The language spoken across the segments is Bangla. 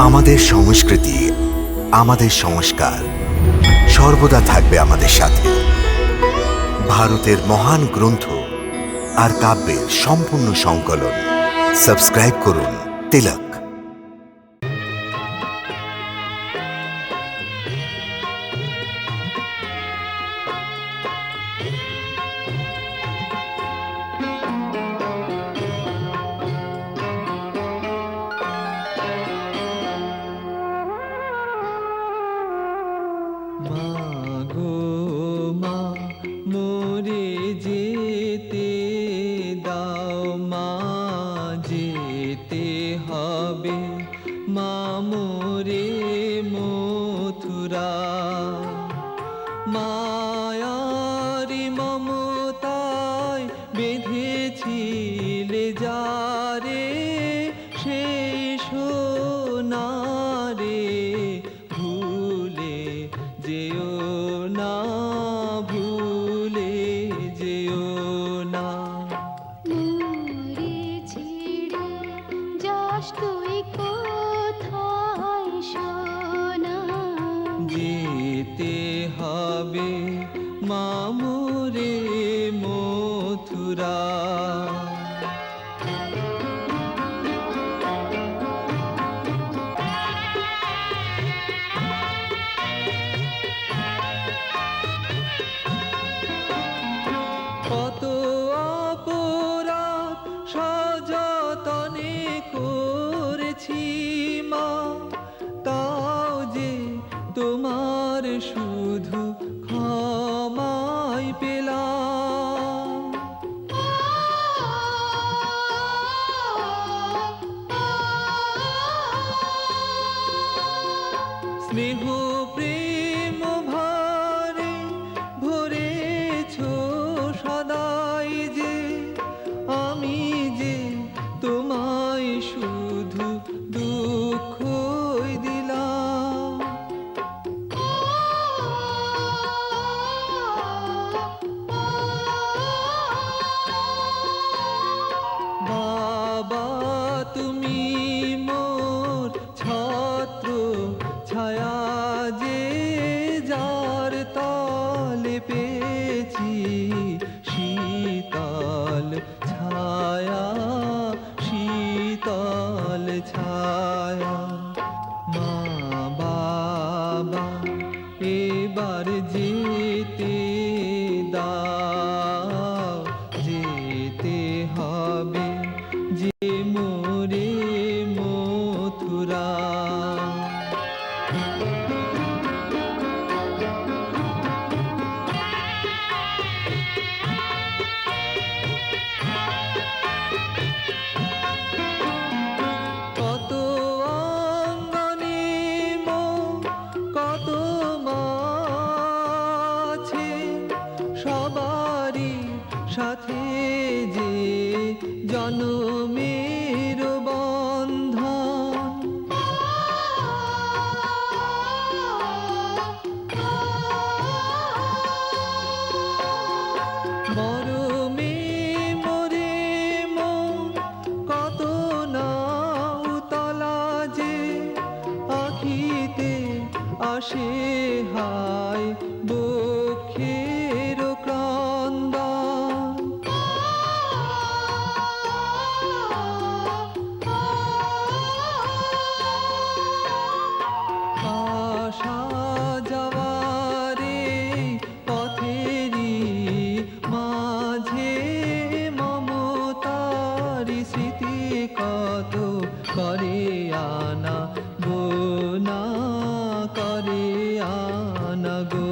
আমাদের সংস্কৃতি, আমাদের সংস্কার সর্বদা থাকবে আমাদের সাথে। ভারতের মহান গ্রন্থ আর কাব্যের সম্পূর্ণ সংকলন। সাবস্ক্রাইব করুন তিলক। মাগো মা মোরে যেতে দাও, মা যেতে হবে, মা মোরে মথুরা। মায়ারি মমতায় বেঁধেছিলে যারে, সেই সোনারে ভুলে যেও না, ভুলে যেও না। মোরে ছেড়ে যাস তুই কোথায় সোনা? যেতে হবে মা মোরে মথুরা। কত অপরাধ সযতনে করেছি মা, তাও যে তোমার শুধু ক্ষমাই পেলাম। স্নেহ প্রেম ভারে ভরেছ সদাই যে, আমি যে তোমায় শুধু দুঃখই দিলাম। বাবা তুমি মোর ছত্র ছায়া যে, যার তলে পেয়েছি শীতল ছায়া, শীতল ছায়া। মা বাবা এবার যেতে দাও, যেতে হবে যে মোরে মথুরা। কত অঙ্গনে কত মাছে, সবারই সাথে যে জনমের বন্ধন। মরমে মরে মন কত না উতলা যে, আখিতে আসে হায় বক্ষের ক্রন্দন। আসা যাওয়ারে পথেরই মাঝে, মমতারি স্মৃতি কত করে আনা গোনা, করে আনা গো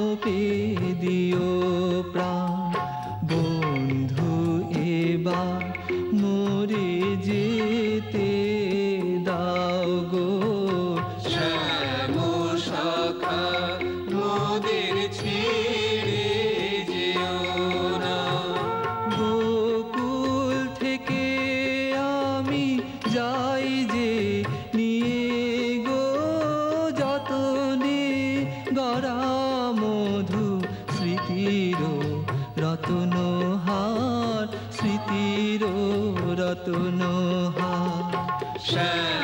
সঁপে দিও প্রাণ বন্ধু এবার মোরে যেতে দাও গো শ্যাম শাখা মোদের ছেড়ে যেও না গোকুল থেকে আমি যাই যে নিয়ে গো যতনে গড়া মধু স্মৃতির রতনহার স্মৃতির রতনহার শ্যাম